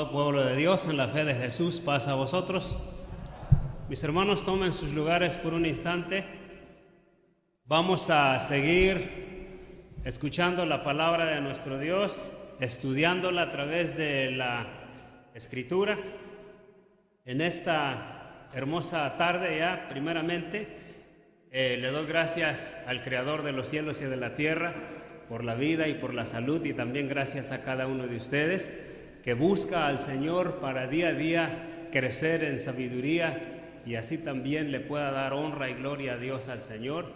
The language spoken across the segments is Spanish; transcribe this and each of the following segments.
amado pueblo de Dios, en la fe de Jesús, paz a vosotros. Mis hermanos, tomen sus lugares por un instante. Vamos a seguir escuchando la palabra de nuestro Dios, estudiándola a través de la Escritura. En esta hermosa tarde ya, primeramente, le doy gracias al Creador de los cielos y de la tierra por la vida y por la salud, y también gracias a cada uno de ustedes que busca al Señor para día a día crecer en sabiduría y así también le pueda dar honra y gloria a Dios al Señor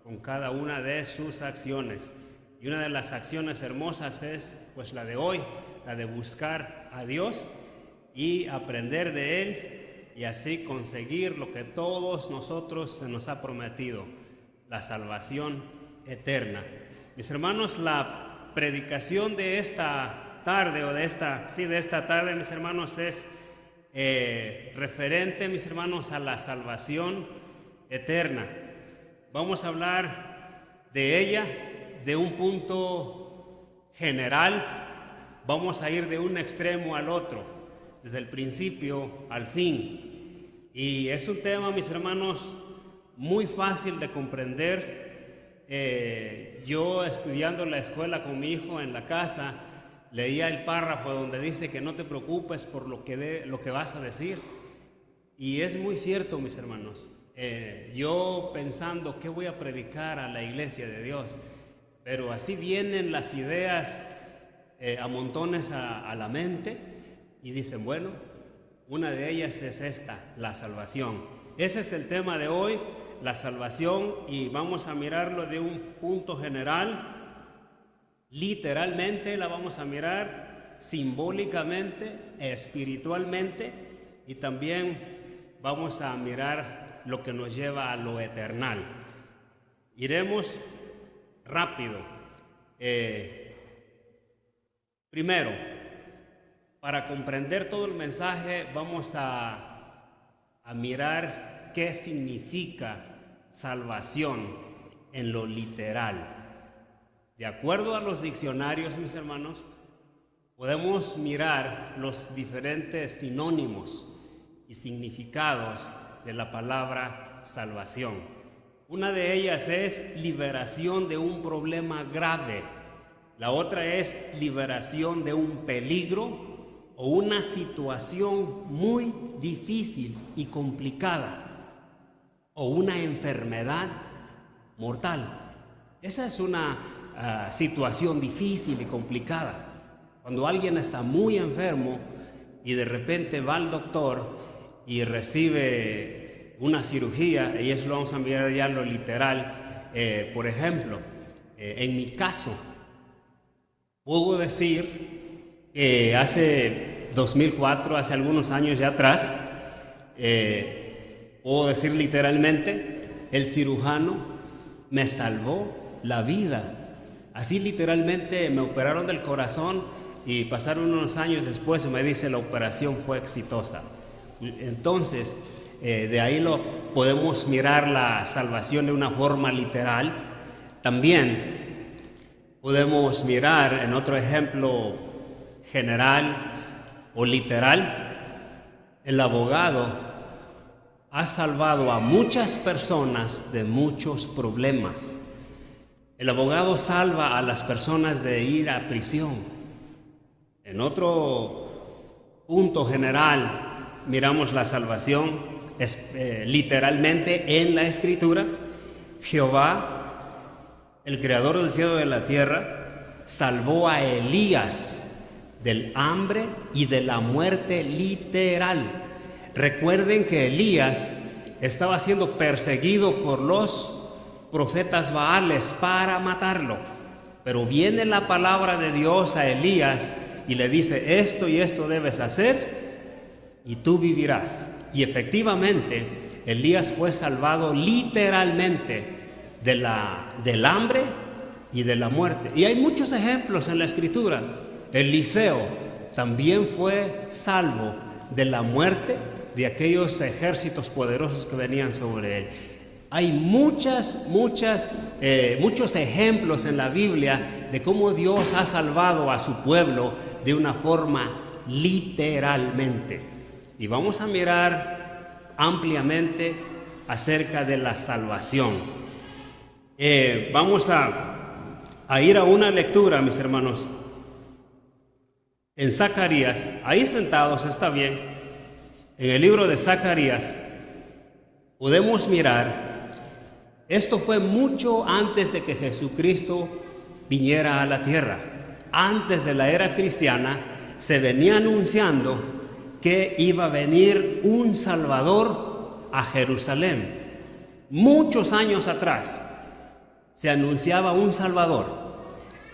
con cada una de sus acciones. Y una de las acciones hermosas es pues la de hoy, la de buscar a Dios y aprender de Él y así conseguir lo que todos nosotros se nos ha prometido, la salvación eterna. Mis hermanos, la predicación de esta tarde, de esta tarde, mis hermanos, es referente, mis hermanos, a la salvación eterna. Vamos a hablar de ella de un punto general, vamos a ir de un extremo al otro, desde el principio al fin. Y es un tema, mis hermanos, muy fácil de comprender. Yo estudiando en la escuela con mi hijo en la casa, leía el párrafo donde dice que no te preocupes por lo que vas a decir. Y es muy cierto, mis hermanos. Yo pensando, ¿qué voy a predicar a la iglesia de Dios? Pero así vienen las ideas a montones a la mente y dicen, bueno, una de ellas es esta, la salvación. Ese es el tema de hoy, la salvación, y vamos a mirarlo de un punto general. Literalmente la vamos a mirar, simbólicamente, espiritualmente, y también vamos a mirar lo que nos lleva a lo eternal. Iremos rápido. Primero, para comprender todo el mensaje, vamos a mirar qué significa salvación en lo literal. De acuerdo a los diccionarios, mis hermanos, podemos mirar los diferentes sinónimos y significados de la palabra salvación. Una de ellas es liberación de un problema grave. La otra es liberación de un peligro o una situación muy difícil y complicada, o una enfermedad mortal. Esa es una situación difícil y complicada. Cuando alguien está muy enfermo y de repente va al doctor y recibe una cirugía, y eso lo vamos a mirar ya lo literal. Por ejemplo, en mi caso, puedo decir que hace 2004, hace algunos años ya atrás, puedo decir literalmente, el cirujano me salvó la vida. Así literalmente me operaron del corazón y pasaron unos años después y me dice la operación fue exitosa. Entonces, de ahí lo podemos mirar la salvación de una forma literal. También podemos mirar en otro ejemplo general o literal, el abogado ha salvado a muchas personas de muchos problemas. El abogado salva a las personas de ir a prisión. En otro punto general, miramos la salvación literalmente en la Escritura. Jehová, el creador del cielo y de la tierra, salvó a Elías del hambre y de la muerte literal. Recuerden que Elías estaba siendo perseguido por los profetas Baales para matarlo, pero viene la palabra de Dios a Elías y le dice, esto y esto debes hacer y tú vivirás. Y efectivamente Elías fue salvado literalmente del hambre y de la muerte. Y hay muchos ejemplos en la Escritura. Eliseo también fue salvo de la muerte de aquellos ejércitos poderosos que venían sobre él. Hay muchos ejemplos en la Biblia de cómo Dios ha salvado a su pueblo de una forma literalmente. Y vamos a mirar ampliamente acerca de la salvación. Vamos a ir a una lectura, mis hermanos, en Zacarías. Ahí sentados está bien. En el libro de Zacarías podemos mirar, esto fue mucho antes de que Jesucristo viniera a la tierra. Antes de la era cristiana se venía anunciando que iba a venir un Salvador a Jerusalén. Muchos años atrás se anunciaba un Salvador.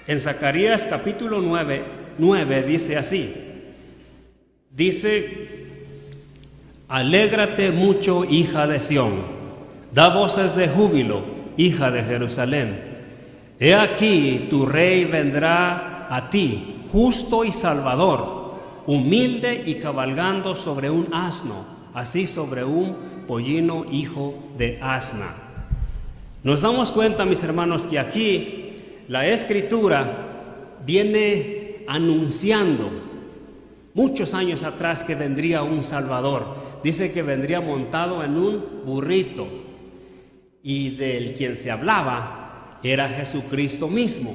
En Zacarías capítulo 9 dice así, dice: alégrate mucho, hija de Sión, da voces de júbilo, hija de Jerusalén. He aquí tu rey vendrá a ti, justo y salvador, humilde y cabalgando sobre un asno, así sobre un pollino hijo de asna. Nos damos cuenta, mis hermanos, que aquí la Escritura viene anunciando muchos años atrás que vendría un Salvador. Dice que vendría montado en un burrito, y del quien se hablaba era Jesucristo mismo.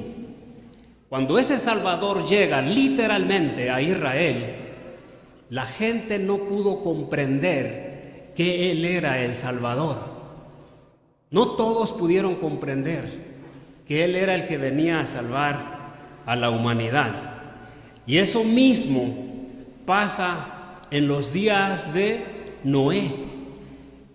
Cuando ese Salvador llega literalmente a Israel, la gente no pudo comprender que Él era el Salvador. No todos pudieron comprender que Él era el que venía a salvar a la humanidad. Y eso mismo pasa en los días de Noé.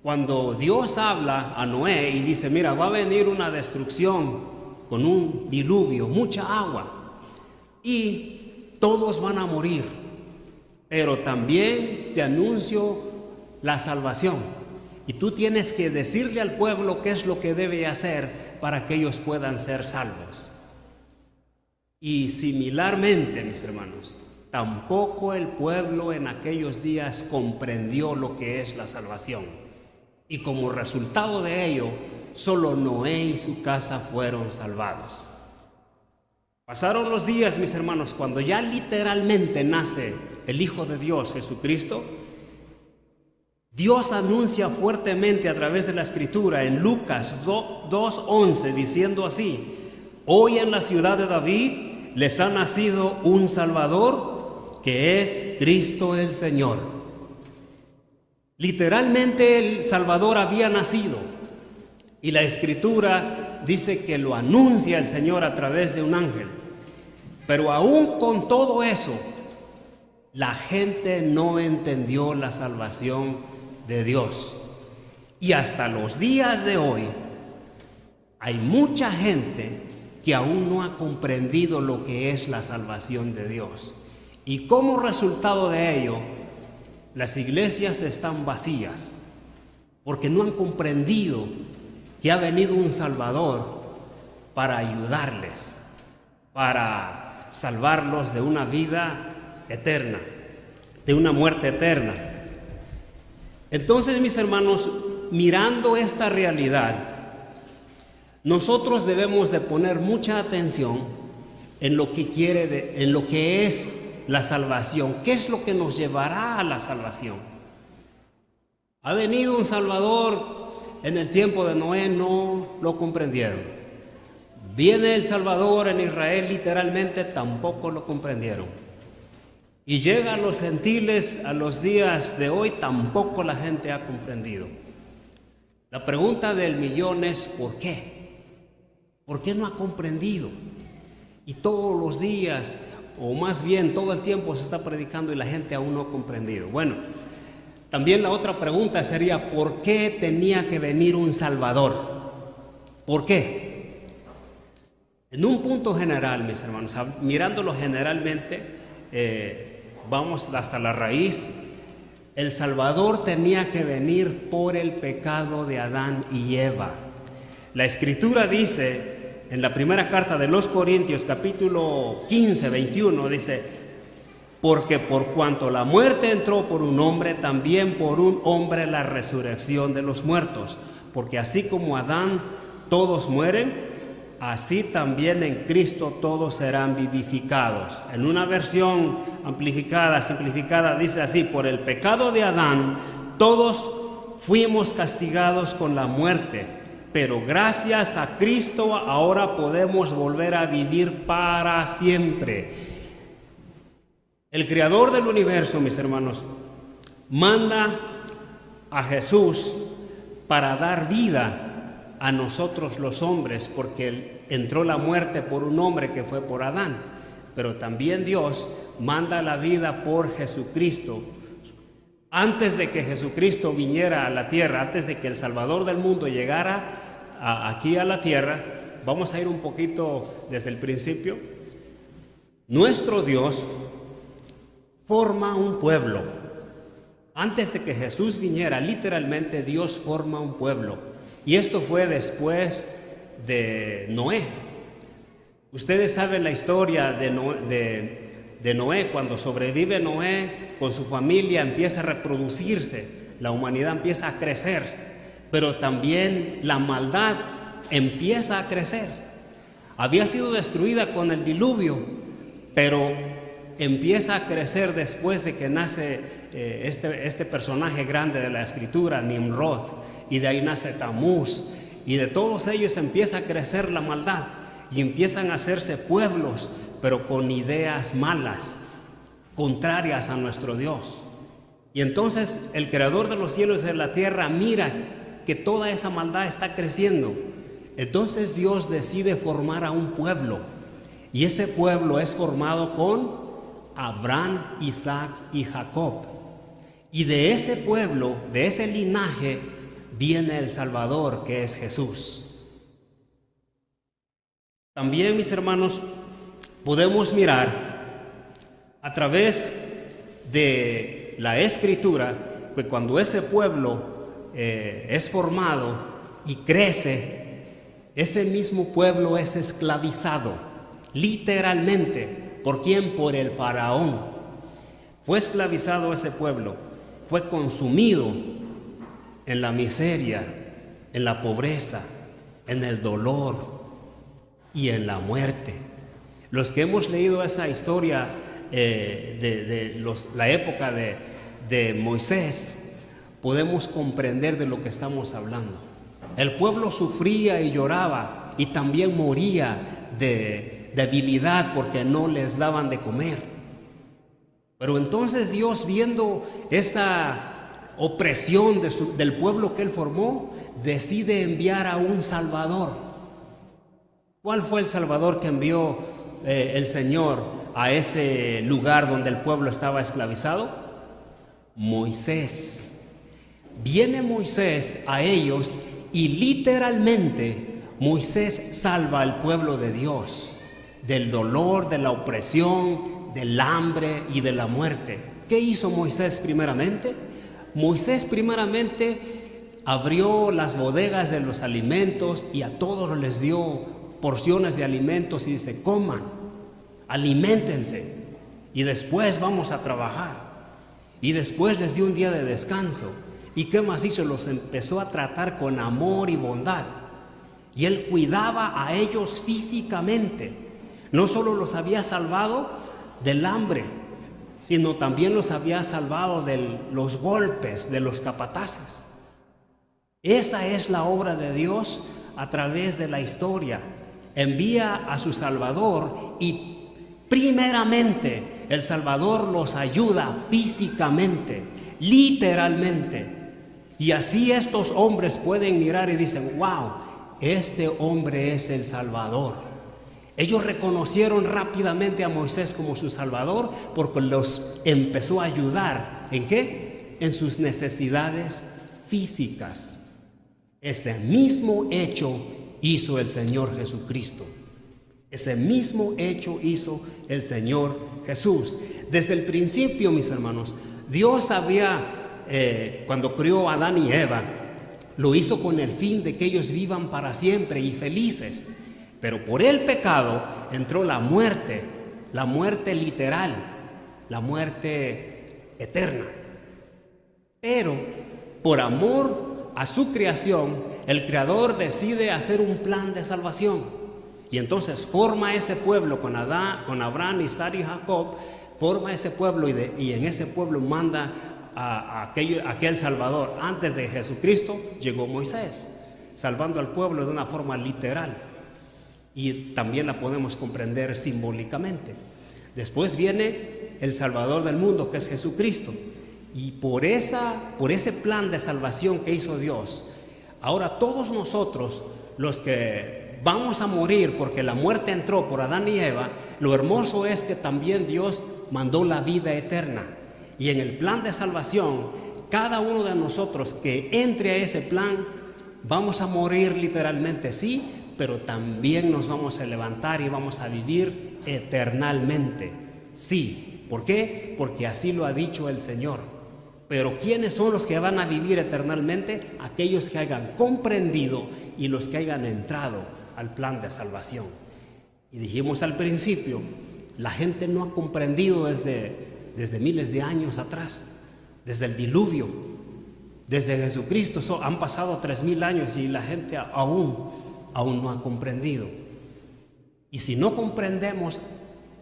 Cuando Dios habla a Noé y dice: mira, va a venir una destrucción con un diluvio, mucha agua, y todos van a morir, pero también te anuncio la salvación, y tú tienes que decirle al pueblo qué es lo que debe hacer para que ellos puedan ser salvos. Y similarmente, mis hermanos, tampoco el pueblo en aquellos días comprendió lo que es la salvación, y como resultado de ello, solo Noé y su casa fueron salvados. Pasaron los días, mis hermanos, cuando ya literalmente nace el Hijo de Dios, Jesucristo. Dios anuncia fuertemente a través de la Escritura en Lucas 2:11, diciendo así: hoy en la ciudad de David les ha nacido un Salvador, que es Cristo el Señor. Literalmente el Salvador había nacido, y la Escritura dice que lo anuncia el Señor a través de un ángel. Pero aún con todo eso, la gente no entendió la salvación de Dios. Y hasta los días de hoy hay mucha gente que aún no ha comprendido lo que es la salvación de Dios. Y como resultado de ello, las iglesias están vacías, porque no han comprendido que ha venido un Salvador para ayudarles, para salvarlos de una vida eterna, de una muerte eterna. Entonces, mis hermanos, mirando esta realidad, nosotros debemos de poner mucha atención en lo que en lo que es la salvación. ¿Qué es lo que nos llevará a la salvación? Ha venido un Salvador. En el tiempo de Noé no lo comprendieron. Viene el Salvador en Israel, literalmente tampoco lo comprendieron. Y llega a los gentiles a los días de hoy, tampoco la gente ha comprendido. La pregunta del millón es: ¿por qué? ¿Por qué no ha comprendido? Y todos los días, o más bien todo el tiempo, se está predicando y la gente aún no ha comprendido. Bueno, también la otra pregunta sería: ¿por qué tenía que venir un Salvador? ¿Por qué? En un punto general, mis hermanos, mirándolo generalmente, vamos hasta la raíz. El Salvador tenía que venir por el pecado de Adán y Eva. La Escritura dice en la primera carta de los Corintios, capítulo 15, 21, dice: porque por cuanto la muerte entró por un hombre, también por un hombre la resurrección de los muertos. Porque así como Adán todos mueren, así también en Cristo todos serán vivificados. En una versión amplificada, simplificada, dice así: por el pecado de Adán, todos fuimos castigados con la muerte, pero gracias a Cristo ahora podemos volver a vivir para siempre. El creador del universo, mis hermanos, manda a Jesús para dar vida a nosotros los hombres, porque entró la muerte por un hombre que fue por Adán, pero también Dios manda la vida por Jesucristo. Antes de que Jesucristo viniera a la tierra, antes de que el Salvador del mundo llegara aquí a la tierra, vamos a ir un poquito desde el principio. Nuestro Dios forma un pueblo. Antes de que Jesús viniera, literalmente Dios forma un pueblo. Y esto fue después de Noé. Ustedes saben la historia de Noé. Cuando sobrevive Noé con su familia, empieza a reproducirse, la humanidad empieza a crecer, pero también la maldad empieza a crecer. Había sido destruida con el diluvio, pero empieza a crecer después de que nace este personaje grande de la escritura, Nimrod, y de ahí nace Tamuz, y de todos ellos empieza a crecer la maldad y empiezan a hacerse pueblos, pero con ideas malas, contrarias a nuestro Dios. Y entonces el creador de los cielos y de la tierra mira que toda esa maldad está creciendo. Entonces Dios decide formar a un pueblo, y ese pueblo es formado con Abraham, Isaac y Jacob. Y de ese pueblo, de ese linaje, viene el Salvador, que es Jesús. También, mis hermanos, podemos mirar a través de la Escritura que cuando ese pueblo es formado y crece, ese mismo pueblo es esclavizado, literalmente. ¿Por quién? Por el faraón. Fue esclavizado ese pueblo, fue consumido en la miseria, en la pobreza, en el dolor y en la muerte. Los que hemos leído esa historia la época de Moisés, podemos comprender de lo que estamos hablando. El pueblo sufría y lloraba y también moría de debilidad porque no les daban de comer. Pero entonces Dios, viendo esa opresión del pueblo que Él formó, decide enviar a un Salvador. ¿Cuál fue el Salvador que envió el Señor a ese lugar donde el pueblo estaba esclavizado? Moisés. Viene Moisés a ellos y literalmente Moisés salva al pueblo de Dios del dolor, de la opresión, del hambre y de la muerte. ¿Qué hizo Moisés primeramente? Moisés primeramente abrió las bodegas de los alimentos y a todos les dio porciones de alimentos y dice: coman, aliméntense y después vamos a trabajar. Y después les dio un día de descanso. ¿Y qué más hizo? Los empezó a tratar con amor y bondad. Y Él cuidaba a ellos físicamente. No solo los había salvado del hambre, sino también los había salvado de los golpes de los capataces. Esa es la obra de Dios a través de la historia. Envía a su Salvador y primeramente el Salvador los ayuda físicamente, literalmente. Y así estos hombres pueden mirar y dicen: wow, este hombre es el Salvador. Ellos reconocieron rápidamente a Moisés como su Salvador porque los empezó a ayudar. ¿En qué? En sus necesidades físicas. Ese mismo hecho hizo el Señor Jesucristo. Ese mismo hecho hizo el Señor Jesús. Desde el principio, mis hermanos, Dios había, cuando creó a Adán y Eva, lo hizo con el fin de que ellos vivan para siempre y felices. Pero por el pecado entró la muerte literal, la muerte eterna. Pero por amor a su creación, el Creador decide hacer un plan de salvación. Y entonces forma ese pueblo con Abraham, Isaac y Jacob, forma ese pueblo y en ese pueblo manda a aquel Salvador. Antes de Jesucristo llegó Moisés, salvando al pueblo de una forma literal. Y también la podemos comprender simbólicamente. Después viene el Salvador del mundo, que es Jesucristo. Y por ese plan de salvación que hizo Dios, ahora todos nosotros, los que vamos a morir porque la muerte entró por Adán y Eva, lo hermoso es que también Dios mandó la vida eterna. Y en el plan de salvación, cada uno de nosotros que entre a ese plan, vamos a morir literalmente, sí, pero también nos vamos a levantar y vamos a vivir eternalmente. Sí, ¿por qué? Porque así lo ha dicho el Señor. Pero ¿quiénes son los que van a vivir eternalmente? Aquellos que hayan comprendido y los que hayan entrado al plan de salvación. Y dijimos al principio, la gente no ha comprendido desde miles de años atrás, desde el diluvio, desde Jesucristo, han pasado 3000 años y la gente aún no ha comprendido. Y si no comprendemos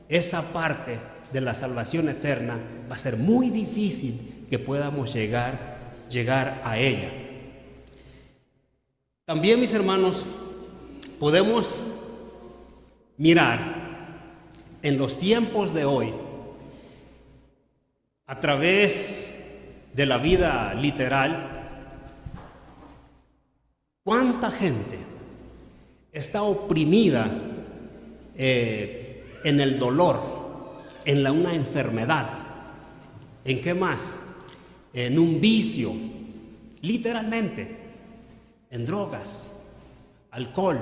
esa parte de la salvación eterna, va a ser muy difícil que podamos llegar a ella. También, mis hermanos, podemos mirar en los tiempos de hoy, a través de la vida literal, cuánta gente está oprimida en el dolor, en una enfermedad. ¿En qué más? En un vicio, literalmente, en drogas, alcohol.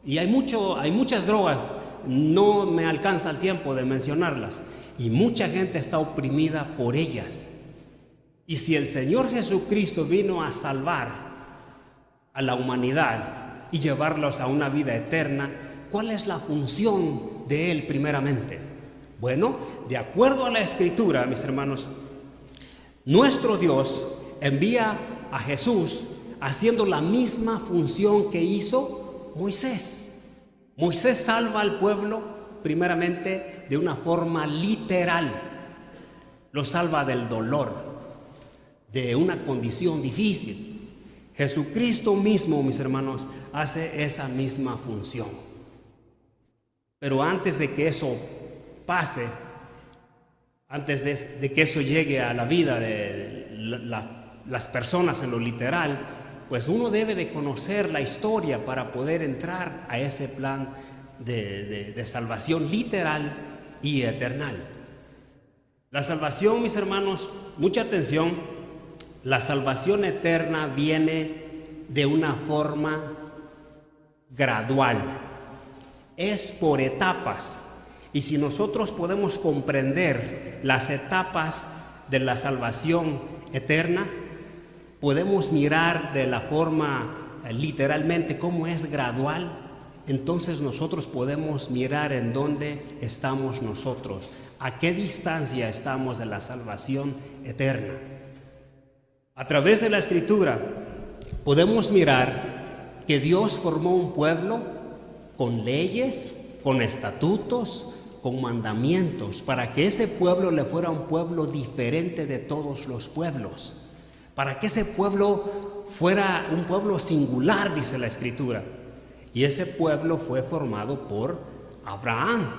Y hay muchas drogas, no me alcanza el tiempo de mencionarlas. Y mucha gente está oprimida por ellas. Y si el Señor Jesucristo vino a salvar a la humanidad y llevarlos a una vida eterna, ¿cuál es la función de Él primeramente? Bueno, de acuerdo a la Escritura, mis hermanos, nuestro Dios envía a Jesús haciendo la misma función que hizo Moisés. Moisés salva al pueblo primeramente de una forma literal. Lo salva del dolor, de una condición difícil. Jesucristo mismo, mis hermanos, hace esa misma función. Pero antes de que eso pase, antes de que eso llegue a la vida de las personas en lo literal, pues uno debe de conocer la historia para poder entrar a ese plan de salvación literal y eternal. La salvación, mis hermanos, mucha atención, la salvación eterna viene de una forma gradual, es por etapas. Y si nosotros podemos comprender las etapas de la salvación eterna, podemos mirar de la forma literalmente cómo es gradual, entonces nosotros podemos mirar en dónde estamos nosotros, a qué distancia estamos de la salvación eterna. A través de la Escritura podemos mirar que Dios formó un pueblo con leyes, con estatutos, con mandamientos, para que ese pueblo le fuera un pueblo diferente de todos los pueblos, para que ese pueblo fuera un pueblo singular, dice la Escritura. Y ese pueblo fue formado por Abraham.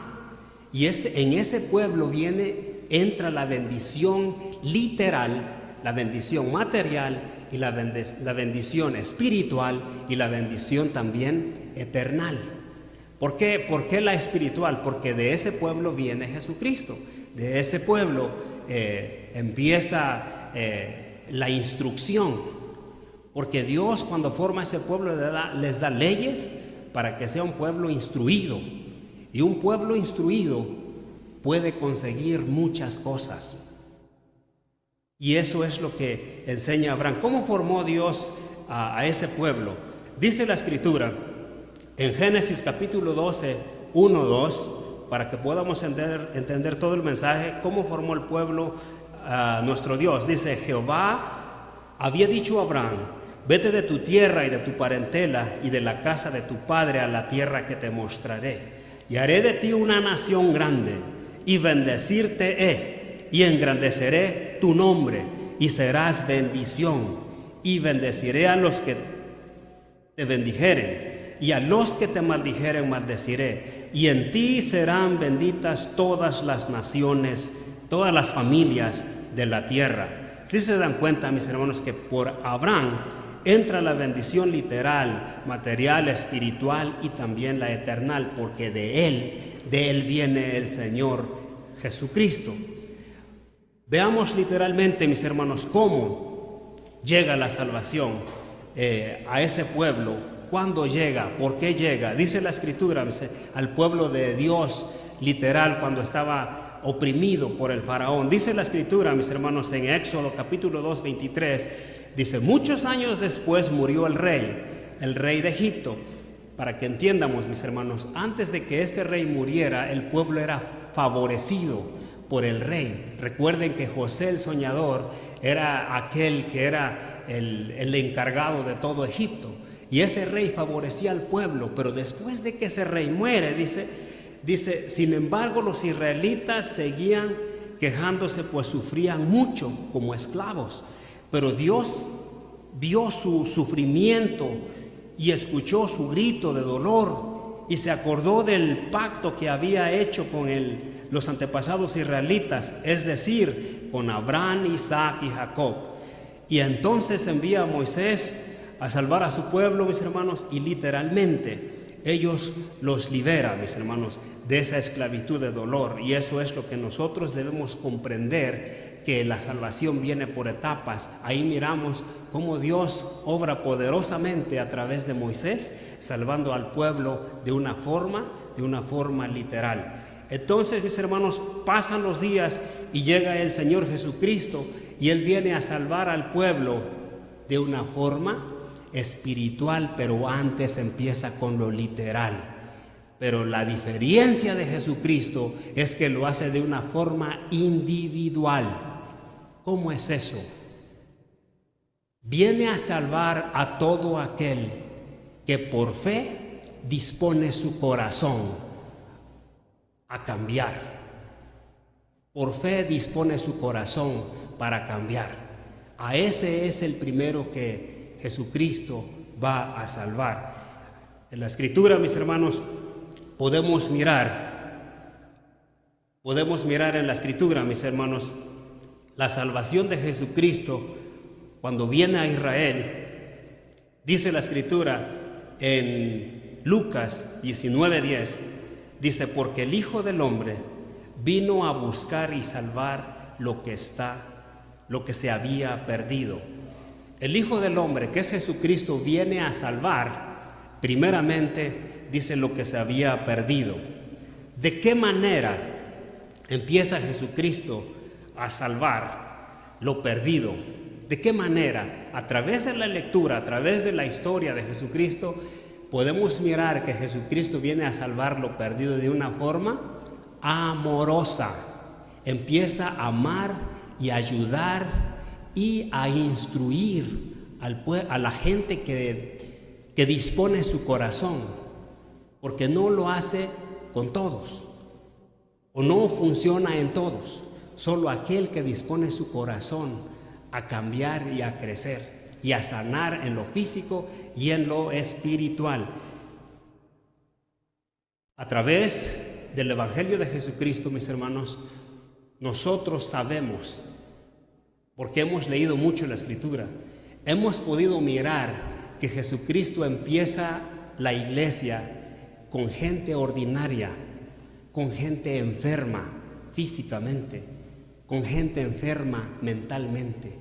Y en ese pueblo entra la bendición literal, la bendición material y la bendición espiritual y la bendición también eternal. ¿Por qué? ¿Por qué la espiritual? Porque de ese pueblo viene Jesucristo. De ese pueblo empieza la instrucción. Porque Dios, cuando forma ese pueblo, les da leyes para que sea un pueblo instruido. Y un pueblo instruido puede conseguir muchas cosas. Y eso es lo que enseña Abraham. ¿Cómo formó Dios a ese pueblo? Dice la Escritura en Génesis capítulo 12, 1, 2, para que podamos entender todo el mensaje, cómo formó el pueblo nuestro Dios. Dice: Jehová había dicho a Abraham: vete de tu tierra y de tu parentela y de la casa de tu padre a la tierra que te mostraré. Y haré de ti una nación grande, y bendecirte he, y engrandeceré tu nombre, y serás bendición. Y bendeciré a los que te bendijeren, y a los que te maldijeren maldeciré. Y en ti serán benditas todas las naciones, todas las familias de la tierra. Si se dan cuenta, mis hermanos, que por Abraham entra la bendición literal, material, espiritual y también la eternal, porque de él viene el Señor Jesucristo. Veamos literalmente, mis hermanos, cómo llega la salvación a ese pueblo. ¿Cuándo llega? ¿Por qué llega? Dice la Escritura al pueblo de Dios, literal, cuando estaba oprimido por el faraón. Dice la Escritura, mis hermanos, en Éxodo capítulo 2, 23, dice: muchos años después murió el rey de Egipto. Para que entiendamos, mis hermanos, antes de que este rey muriera, el pueblo era favorecido por el rey. Recuerden que José el soñador era aquel que era el encargado de todo Egipto, y ese rey favorecía al pueblo. Pero después de que ese rey muere, dice, sin embargo los israelitas seguían quejándose, pues sufrían mucho como esclavos. Pero Dios vio su sufrimiento y escuchó su grito de dolor, y se acordó del pacto que había hecho con los antepasados israelitas, es decir, con Abraham, Isaac y Jacob. Y entonces envía a Moisés a salvar a su pueblo, mis hermanos, y literalmente ellos los liberan, mis hermanos, de esa esclavitud de dolor. Y eso es lo que nosotros debemos comprender, que la salvación viene por etapas. Ahí miramos cómo Dios obra poderosamente a través de Moisés, salvando al pueblo de una forma literal. Entonces, mis hermanos, pasan los días y llega el Señor Jesucristo, y Él viene a salvar al pueblo de una forma espiritual, pero antes empieza con lo literal. Pero la diferencia de Jesucristo es que lo hace de una forma individual. ¿Cómo es eso? Viene a salvar a todo aquel que por fe dispone su corazón a cambiar. Por fe dispone su corazón para cambiar. A ese es el primero que Jesucristo va a salvar. En la Escritura, mis hermanos, podemos mirar en la Escritura, mis hermanos, la salvación de Jesucristo cuando viene a Israel. Dice la Escritura en Lucas 19:10, dice: porque el Hijo del Hombre vino a buscar y salvar lo que se había perdido. El Hijo del Hombre, que es Jesucristo, viene a salvar, primeramente, dice, lo que se había perdido. ¿De qué manera empieza Jesucristo a salvar lo perdido? ¿De qué manera? A través de la lectura, a través de la historia de Jesucristo, podemos mirar que Jesucristo viene a salvar lo perdido de una forma amorosa. Empieza a amar y ayudar y a instruir a la gente que dispone su corazón, porque no lo hace con todos, o no funciona en todos. Solo aquel que dispone su corazón a cambiar y a crecer y a sanar en lo físico y en lo espiritual. A través del Evangelio de Jesucristo, mis hermanos, nosotros sabemos, porque hemos leído mucho la Escritura, hemos podido mirar que Jesucristo empieza la iglesia con gente ordinaria, con gente enferma físicamente, con gente enferma mentalmente.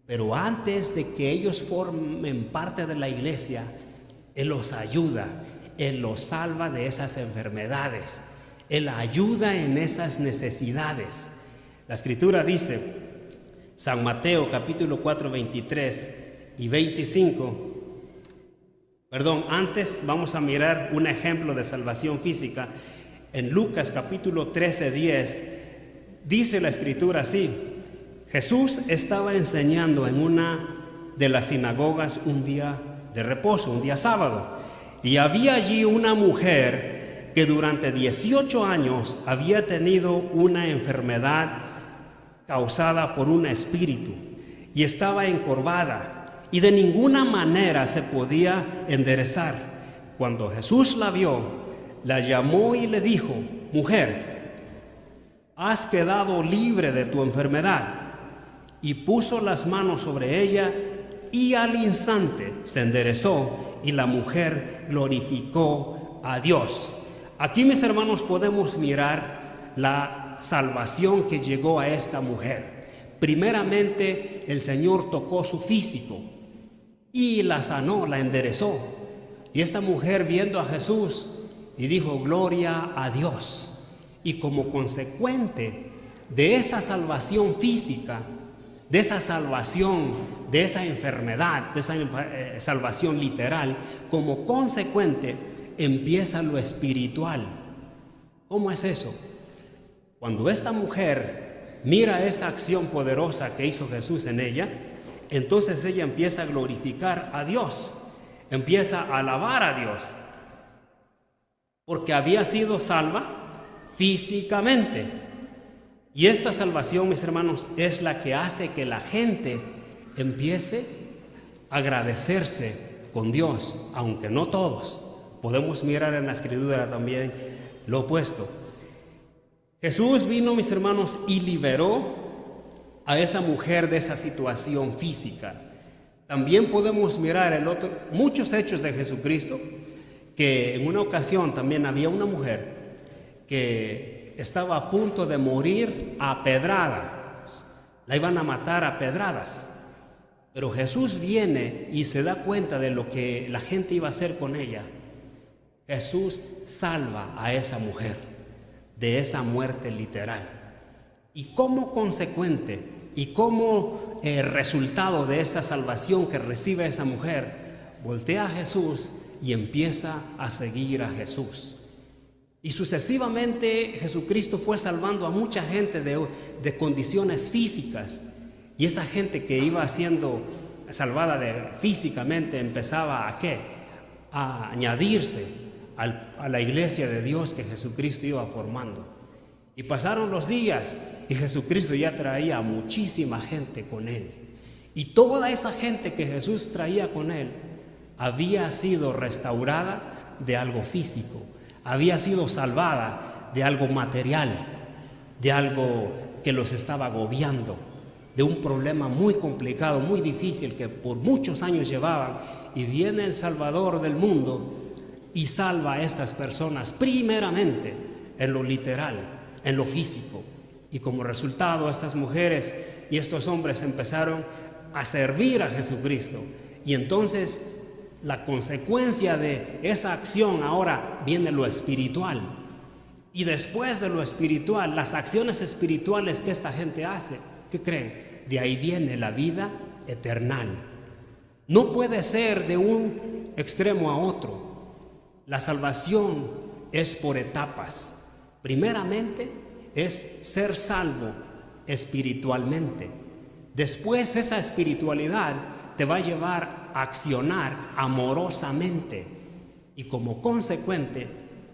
Pero antes de que ellos formen parte de la iglesia, Él los ayuda, Él los salva de esas enfermedades, Él ayuda en esas necesidades. La Escritura dice, San Mateo capítulo 4, 23 y 25, antes vamos a mirar un ejemplo de salvación física. En Lucas capítulo 13, 10, dice la Escritura así: Jesús estaba enseñando en una de las sinagogas un día de reposo, un día sábado. Y había allí una mujer que durante 18 años había tenido una enfermedad causada por un espíritu y estaba encorvada y de ninguna manera se podía enderezar. Cuando Jesús la vio, la llamó y le dijo: mujer, has quedado libre de tu enfermedad. Y puso las manos sobre ella y al instante se enderezó y la mujer glorificó a Dios. Aquí, mis hermanos, podemos mirar la salvación que llegó a esta mujer. Primeramente, el Señor tocó su físico y la sanó, la enderezó. Y esta mujer, viendo a Jesús, y dijo: gloria a Dios. Y como consecuente de esa salvación física, de esa salvación, de esa enfermedad, de esa salvación literal, como consecuente empieza lo espiritual. ¿Cómo es eso? Cuando esta mujer mira esa acción poderosa que hizo Jesús en ella, entonces ella empieza a glorificar a Dios, empieza a alabar a Dios, porque había sido salva físicamente. Y esta salvación, mis hermanos, es la que hace que la gente empiece a agradecerse con Dios, aunque no todos. Podemos mirar en la Escritura también lo opuesto. Jesús vino, mis hermanos, y liberó a esa mujer de esa situación física. También podemos mirar muchos hechos de Jesucristo, que en una ocasión también había una mujer que estaba a punto de morir a pedradas. La iban a matar a pedradas. Pero Jesús viene y se da cuenta de lo que la gente iba a hacer con ella. Jesús salva a esa mujer de esa muerte literal. Y como consecuente y como resultado de esa salvación que recibe esa mujer, voltea a Jesús y empieza a seguir a Jesús. Y sucesivamente Jesucristo fue salvando a mucha gente de condiciones físicas. Y esa gente que iba siendo salvada físicamente empezaba ¿a qué? A añadirse a la iglesia de Dios que Jesucristo iba formando. Y pasaron los días y Jesucristo ya traía a muchísima gente con él. Y toda esa gente que Jesús traía con él había sido restaurada de algo físico. Había sido salvada de algo material, de algo que los estaba agobiando, de un problema muy complicado, muy difícil que por muchos años llevaban. Y viene el Salvador del mundo y salva a estas personas primeramente en lo literal, en lo físico. Y como resultado, estas mujeres y estos hombres empezaron a servir a Jesucristo. Y entonces la consecuencia de esa acción ahora viene lo espiritual. Y después de lo espiritual, las acciones espirituales que esta gente hace, ¿qué creen? De ahí viene la vida eterna. No puede ser de un extremo a otro. La salvación es por etapas. Primeramente es ser salvo espiritualmente. Después esa espiritualidad te va a llevar a accionar amorosamente y como consecuente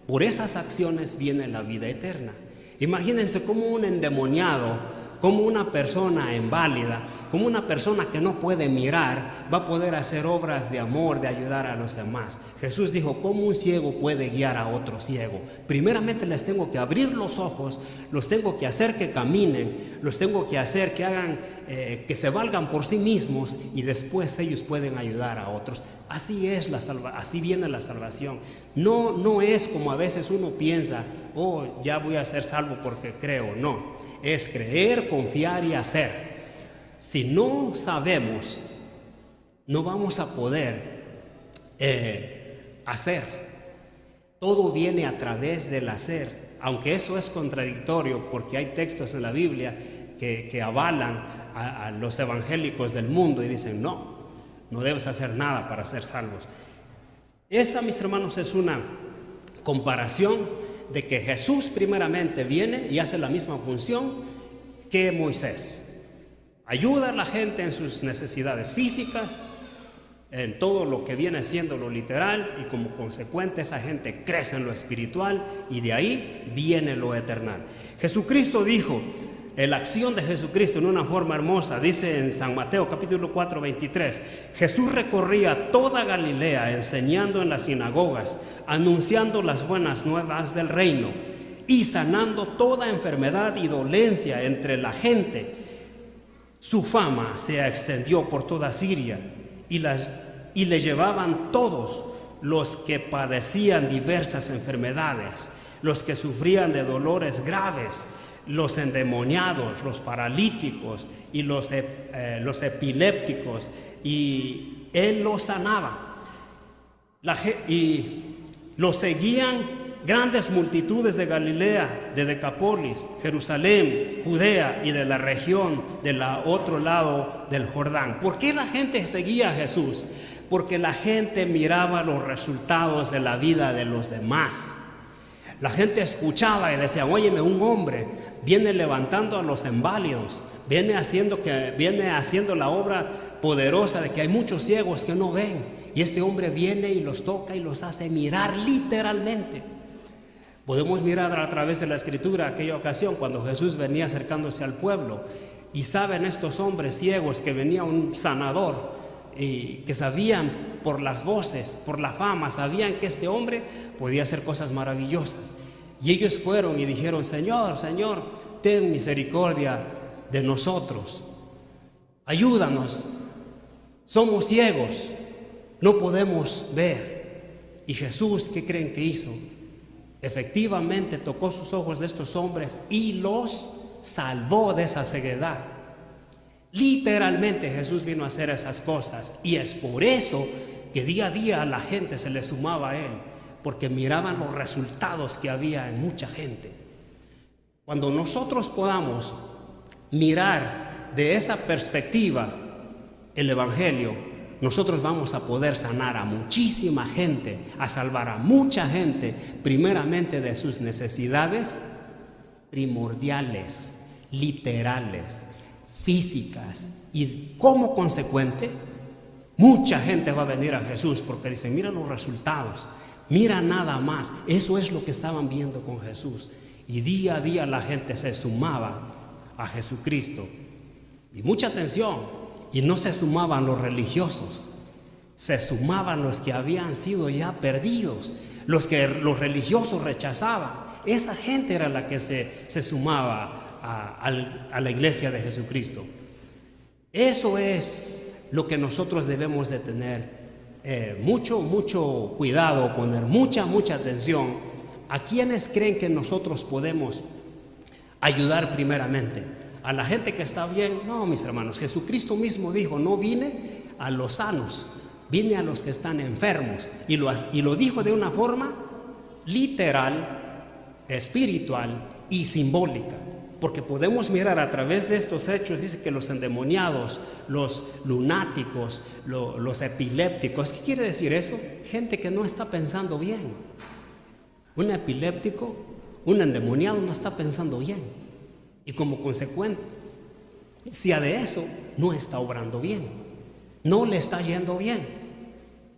por esas acciones viene la vida eterna. Imagínense cómo un endemoniado, como una persona inválida, como una persona que no puede mirar, va a poder hacer obras de amor, de ayudar a los demás. Jesús dijo: ¿cómo un ciego puede guiar a otro ciego? Primeramente les tengo que abrir los ojos, los tengo que hacer que caminen, los tengo que hacer que hagan, que se valgan por sí mismos, y después ellos pueden ayudar a otros. Así es así viene la salvación. No es como a veces uno piensa: oh, ya voy a ser salvo porque creo. No, es creer, confiar y hacer. Si no sabemos, no vamos a poder hacer. Todo viene a través del hacer, aunque eso es contradictorio, porque hay textos en la Biblia que avalan a los evangélicos del mundo y dicen: no debes hacer nada para ser salvos. Esa, mis hermanos, es una comparación de que Jesús primeramente viene y hace la misma función que Moisés. ayuda a la gente en sus necesidades físicas, en todo lo que viene siendo lo literal, y como consecuente esa gente crece en lo espiritual y de ahí viene lo eternal. Jesucristo dijo, la acción de Jesucristo en una forma hermosa, dice en San Mateo capítulo 4, 23, Jesús recorría toda Galilea enseñando en las sinagogas, anunciando las buenas nuevas del reino y sanando toda enfermedad y dolencia entre la gente. Su fama se extendió por toda Siria y le llevaban todos los que padecían diversas enfermedades, los que sufrían de dolores graves, los endemoniados, los paralíticos y los epilépticos, y él los sanaba. Y los seguían grandes multitudes de Galilea, de Decápolis, Jerusalén, Judea y de la región del otro lado del Jordán. ¿Por qué la gente seguía a Jesús? Porque la gente miraba los resultados de la vida de los demás. La gente escuchaba y decía, óyeme, un hombre viene levantando a los inválidos, viene haciendo la obra poderosa de que hay muchos ciegos que no ven, y este hombre viene y los toca y los hace mirar literalmente. Podemos mirar a través de la Escritura aquella ocasión cuando Jesús venía acercándose al pueblo, y saben estos hombres ciegos que venía un sanador, y que sabían por las voces, por la fama, sabían que este hombre podía hacer cosas maravillosas, y ellos fueron y dijeron, Señor, Señor, ten misericordia de nosotros, ayúdanos, somos ciegos, no podemos ver. Y Jesús, ¿qué creen que hizo? Efectivamente tocó sus ojos de estos hombres y los salvó de esa ceguedad. Literalmente Jesús vino a hacer esas cosas, y es por eso que día a día la gente se le sumaba a él, porque miraban los resultados que había en mucha gente. Cuando nosotros podamos mirar de esa perspectiva el Evangelio, nosotros vamos a poder sanar a muchísima gente, a salvar a mucha gente, primeramente de sus necesidades primordiales, literales, físicas, y como consecuente mucha gente va a venir a Jesús porque dicen, mira los resultados, mira nada más. Eso es lo que estaban viendo con Jesús, y día a día la gente se sumaba a Jesucristo. Y mucha atención, y no se sumaban los religiosos, se sumaban los que habían sido ya perdidos, los que los religiosos rechazaban. Esa gente era la que se sumaba a la iglesia de Jesucristo. Eso es lo que nosotros debemos de tener mucho cuidado, poner mucha atención a quienes creen que nosotros podemos ayudar primeramente. A la gente que está bien, no, mis hermanos, Jesucristo mismo dijo, no vine a los sanos, vine a los que están enfermos, y lo dijo de una forma literal, espiritual y simbólica. Porque podemos mirar a través de estos hechos, dice que los endemoniados, los lunáticos, los epilépticos. ¿Qué quiere decir eso? Gente que no está pensando bien. Un epiléptico, un endemoniado no está pensando bien, y como consecuencia de eso no está obrando bien, no le está yendo bien.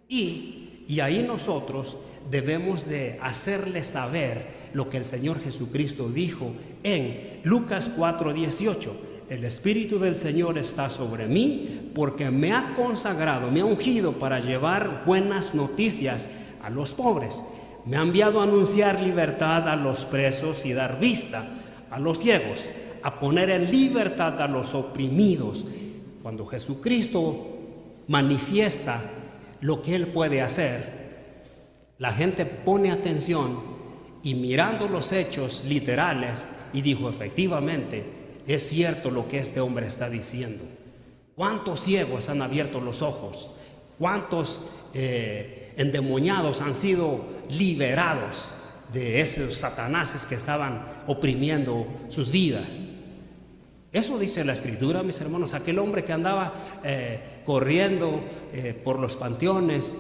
Y ahí nosotros debemos de hacerle saber lo que el Señor Jesucristo dijo en Lucas 4:18. El Espíritu del Señor está sobre mí porque me ha consagrado, me ha ungido para llevar buenas noticias a los pobres. Me ha enviado a anunciar libertad a los presos y dar vista a los ciegos, a poner en libertad a los oprimidos. Cuando Jesucristo manifiesta lo que Él puede hacer, la gente pone atención y mirando los hechos literales, y dijo, efectivamente, es cierto lo que este hombre está diciendo. ¿Cuántos ciegos han abierto los ojos? ¿Cuántos endemoniados han sido liberados de esos satanáses que estaban oprimiendo sus vidas? Eso dice la Escritura, mis hermanos. Aquel hombre que andaba corriendo por los panteones,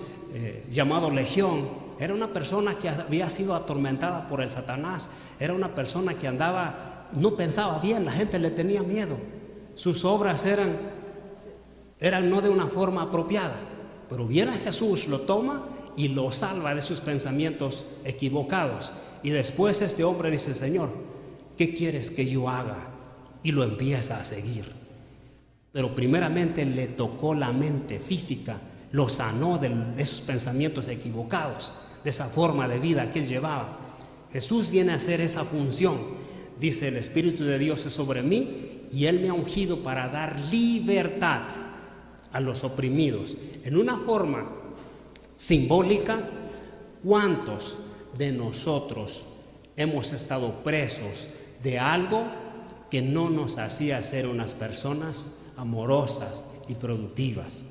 llamado Legión, era una persona que había sido atormentada por el Satanás. Era una persona que andaba, no pensaba bien, la gente le tenía miedo. sus obras eran no de una forma apropiada. Pero viene Jesús, lo toma y lo salva de sus pensamientos equivocados. Y después este hombre dice: Señor, ¿qué quieres que yo haga? Y lo empieza a seguir. Pero primeramente le tocó la mente física, lo sanó de esos pensamientos equivocados, de esa forma de vida que él llevaba. Jesús viene a hacer esa función. Dice: el Espíritu de Dios es sobre mí y Él me ha ungido para dar libertad a los oprimidos. En una forma simbólica, ¿cuántos de nosotros hemos estado presos de algo que no nos hacía ser unas personas amorosas y productivas?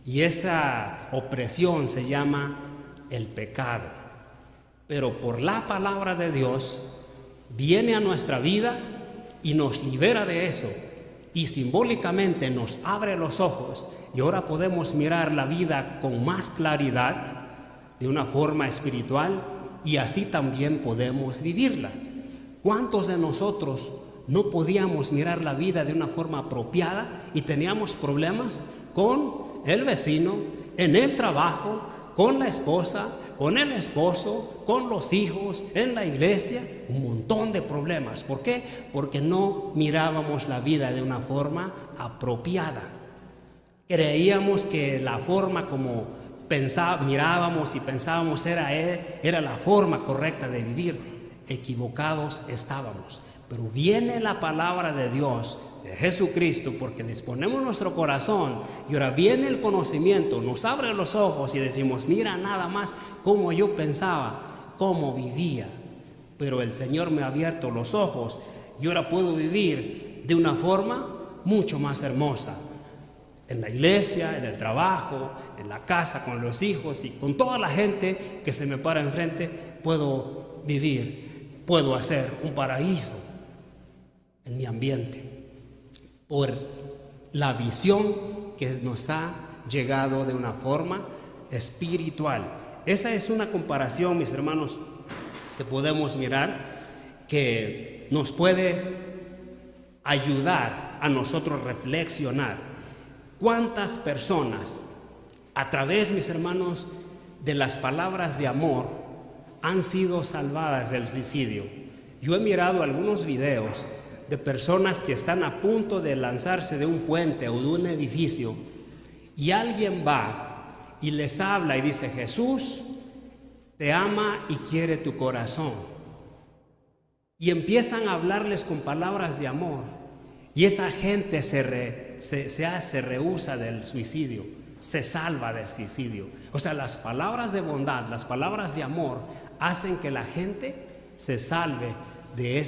Y esa opresión se llama el pecado. Pero por la palabra de Dios viene a nuestra vida y nos libera de eso, y simbólicamente nos abre los ojos, y ahora podemos mirar la vida con más claridad, de una forma espiritual, y así también podemos vivirla. ¿Cuántos de nosotros no podíamos mirar la vida de una forma apropiada y teníamos problemas con el vecino, en el trabajo, con la esposa, con el esposo, con los hijos, en la iglesia? Un montón de problemas. ¿Por qué? Porque no mirábamos la vida de una forma apropiada. Creíamos que la forma como mirábamos y pensábamos era la forma correcta de vivir. Equivocados estábamos. Pero viene la palabra de Dios, de Jesucristo, porque disponemos nuestro corazón, y ahora viene el conocimiento, nos abre los ojos y decimos: mira nada más cómo yo pensaba, cómo vivía. Pero el Señor me ha abierto los ojos y ahora puedo vivir de una forma mucho más hermosa. En la iglesia, en el trabajo, en la casa, con los hijos y con toda la gente que se me para enfrente, puedo vivir, puedo hacer un paraíso en mi ambiente, por la visión que nos ha llegado de una forma espiritual. Esa es una comparación, mis hermanos, que podemos mirar, que nos puede ayudar a nosotros reflexionar. ¿Cuántas personas, a través, mis hermanos, de las palabras de amor, han sido salvadas del suicidio? Yo he mirado algunos videos de personas que están a punto de lanzarse de un puente o de un edificio, y alguien va y les habla y dice: Jesús te ama y quiere tu corazón. Y empiezan a hablarles con palabras de amor, y esa gente se rehúsa del suicidio, se salva del suicidio. O sea, las palabras de bondad, las palabras de amor hacen que la gente se salve de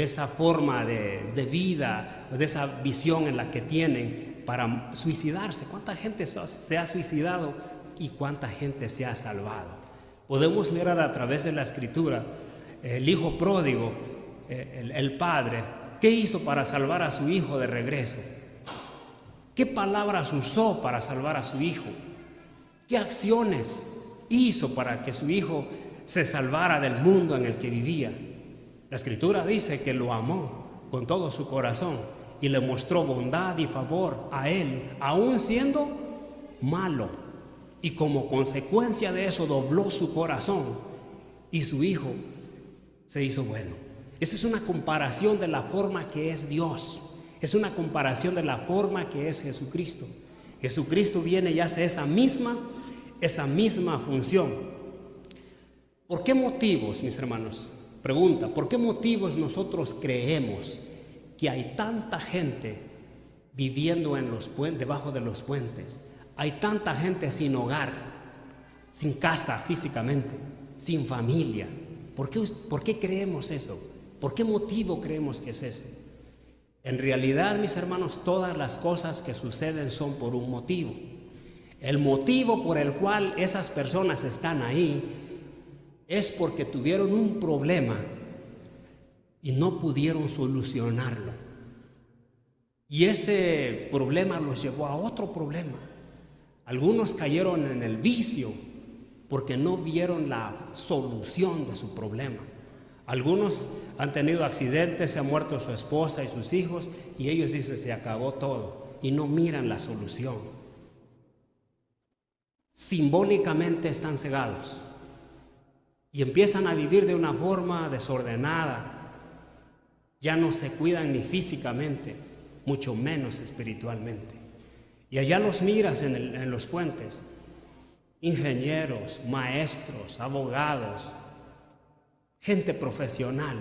esa forma de vida, de esa visión en la que tienen para suicidarse. ¿Cuánta gente se ha suicidado y cuánta gente se ha salvado? Podemos mirar a través de la Escritura, el hijo pródigo, el padre, ¿qué hizo para salvar a su hijo de regreso? ¿Qué palabras usó para salvar a su hijo? ¿Qué acciones hizo para que su hijo se salvara del mundo en el que vivía? La Escritura dice que lo amó con todo su corazón y le mostró bondad y favor a él, aún siendo malo. Y como consecuencia de eso dobló su corazón y su hijo se hizo bueno. Esa es una comparación de la forma que es Dios. Es una comparación de la forma que es Jesucristo. Jesucristo viene y hace esa misma función. ¿Por qué motivos, mis hermanos? Pregunta: ¿por qué motivos nosotros creemos que hay tanta gente viviendo debajo de los puentes? Hay tanta gente sin hogar, sin casa físicamente, sin familia. ¿Por qué creemos eso? ¿Por qué motivo creemos que es eso? En realidad, mis hermanos, todas las cosas que suceden son por un motivo. El motivo por el cual esas personas están ahí es porque tuvieron un problema y no pudieron solucionarlo. Y ese problema los llevó a otro problema. Algunos cayeron en el vicio porque no vieron la solución de su problema. Algunos han tenido accidentes, se ha muerto su esposa y sus hijos, y ellos dicen, se acabó todo, y no miran la solución. Simbólicamente están cegados y empiezan a vivir de una forma desordenada. Ya no se cuidan ni físicamente, mucho menos espiritualmente. Y allá los miras en los puentes, ingenieros, maestros, abogados, gente profesional,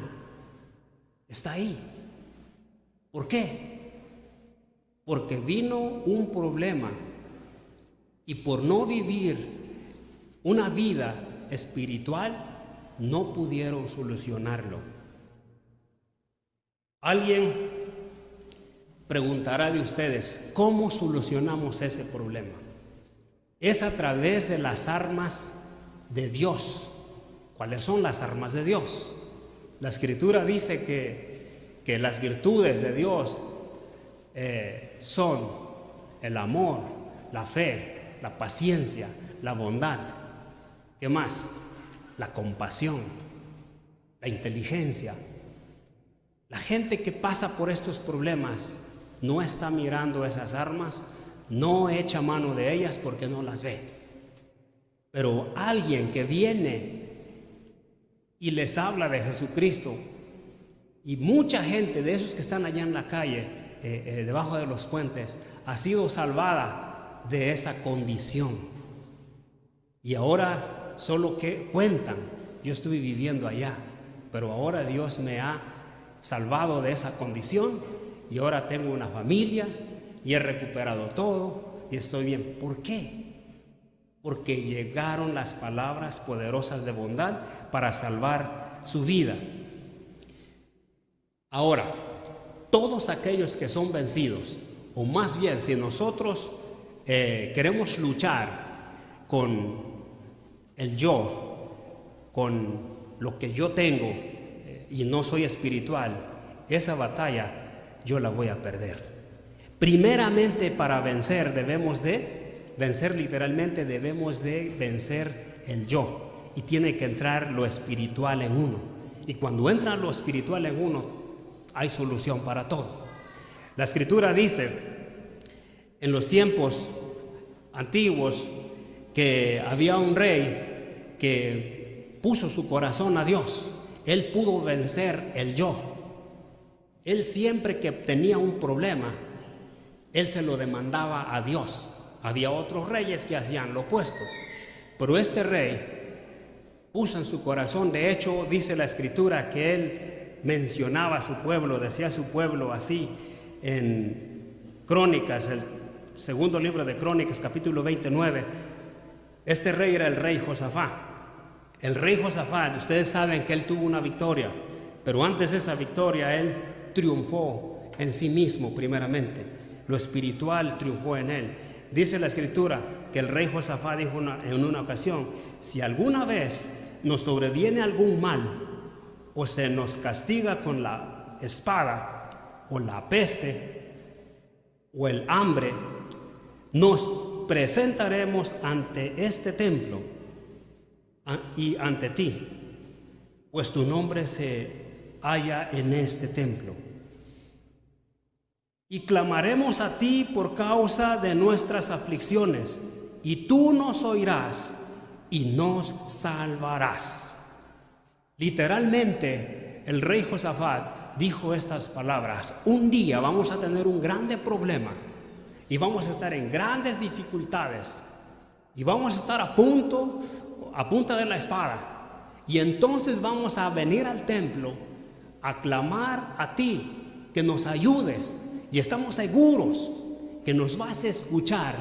está ahí. ¿Por qué? Porque vino un problema y por no vivir una vida espiritual no pudieron solucionarlo. Alguien preguntará de ustedes, ¿cómo solucionamos ese problema? Es a través de las armas de Dios. ¿Cuáles son las armas de Dios? La Escritura dice que las virtudes de Dios son el amor, la fe, la paciencia, la bondad. ¿Qué más? La compasión, la inteligencia. La gente que pasa por estos problemas no está mirando esas armas, no echa mano de ellas porque no las ve. Pero alguien que viene y les habla de Jesucristo, y mucha gente de esos que están allá en la calle, debajo de los puentes, ha sido salvada de esa condición. Y ahora solo que cuentan, yo estuve viviendo allá, pero ahora Dios me ha salvado de esa condición y ahora tengo una familia y he recuperado todo y estoy bien. ¿Por qué? Porque llegaron las palabras poderosas de bondad para salvar su vida. Ahora, todos aquellos que son vencidos, o más bien si nosotros queremos luchar con el yo, con lo que yo tengo y no soy espiritual, esa batalla yo la voy a perder. Primeramente, para vencer literalmente debemos de vencer el yo, y tiene que entrar lo espiritual en uno, y cuando entra lo espiritual en uno hay solución para todo. La Escritura dice en los tiempos antiguos que había un rey que puso su corazón a Dios. Él pudo vencer el yo. Él siempre que tenía un problema, él se lo demandaba a Dios. Había otros reyes que hacían lo opuesto, pero este rey puso en su corazón, de hecho dice la Escritura que él mencionaba a su pueblo, decía a su pueblo así en Crónicas, el segundo libro de Crónicas, capítulo 29. Este rey era el rey Josafat. El rey Josafat, ustedes saben que él tuvo una victoria, pero antes de esa victoria él triunfó en sí mismo primeramente. Lo espiritual triunfó en él. Dice la Escritura que el rey Josafat dijo en una ocasión: si alguna vez nos sobreviene algún mal o se nos castiga con la espada o la peste o el hambre, nos presentaremos ante este templo y ante ti, pues tu nombre se halla en este templo. Y clamaremos a ti por causa de nuestras aflicciones, y tú nos oirás y nos salvarás. Literalmente, el rey Josafat dijo estas palabras: un día vamos a tener un grande problema y vamos a estar en grandes dificultades y vamos a estar a punta de la espada, y entonces vamos a venir al templo a clamar a ti que nos ayudes, y estamos seguros que nos vas a escuchar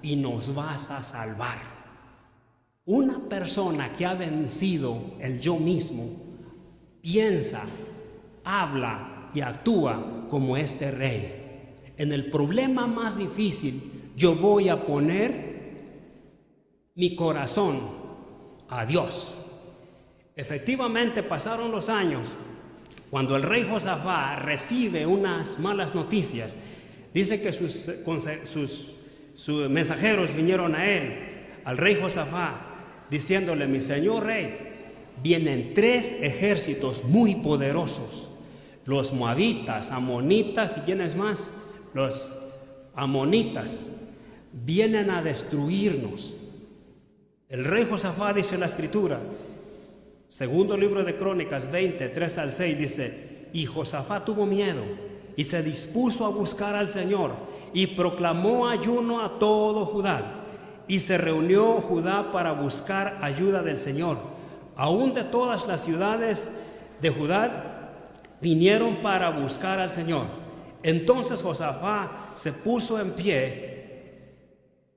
y nos vas a salvar. Una persona que ha vencido el yo mismo piensa, habla y actúa como este rey. En el problema más difícil yo voy a poner mi corazón a Dios. Efectivamente pasaron los años. Cuando el rey Josafat recibe unas malas noticias, dice que sus mensajeros vinieron a él, al rey Josafat, diciéndole: mi señor rey, vienen 3 ejércitos muy poderosos. Los moabitas, amonitas y ¿quiénes más? Los amonitas vienen a destruirnos. El rey Josafat, dice la escritura, segundo libro de Crónicas 20, 3 al 6, dice: y Josafat tuvo miedo y se dispuso a buscar al Señor y proclamó ayuno a todo Judá. Y se reunió Judá para buscar ayuda del Señor. Aún de todas las ciudades de Judá vinieron para buscar al Señor. Entonces Josafat se puso en pie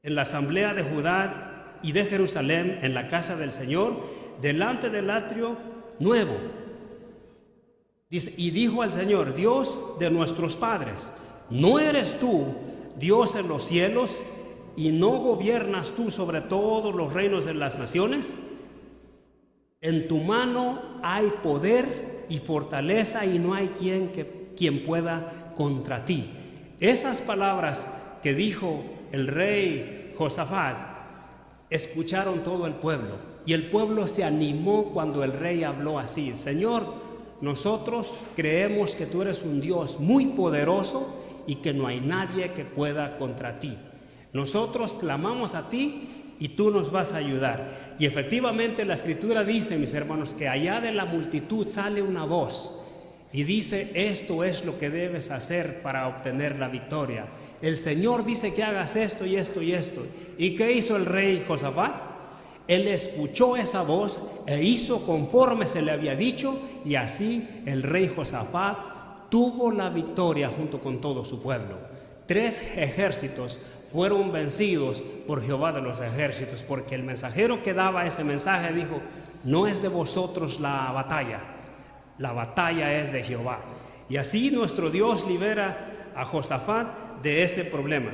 en la asamblea de Judá y de Jerusalén, en la casa del Señor, delante del atrio nuevo. Dice, y dijo al Señor: Dios de nuestros padres, ¿no eres tú Dios en los cielos y no gobiernas tú sobre todos los reinos de las naciones? En tu mano hay poder y fortaleza y no hay quien pueda contra ti. Esas palabras que dijo el rey Josafat escucharon todo el pueblo, y el pueblo se animó cuando el rey habló así: Señor, nosotros creemos que tú eres un Dios muy poderoso y que no hay nadie que pueda contra ti. Nosotros clamamos a ti y tú nos vas a ayudar. Y efectivamente la escritura dice, mis hermanos, que allá de la multitud sale una voz y dice: esto es lo que debes hacer para obtener la victoria. El Señor dice que hagas esto y esto y esto. ¿Y qué hizo el rey Josafat? Él escuchó esa voz e hizo conforme se le había dicho, y así el rey Josafat tuvo la victoria junto con todo su pueblo. 3 ejércitos fueron vencidos por Jehová de los ejércitos, porque el mensajero que daba ese mensaje dijo: no es de vosotros la batalla es de Jehová. Y así nuestro Dios libera a Josafat de ese problema.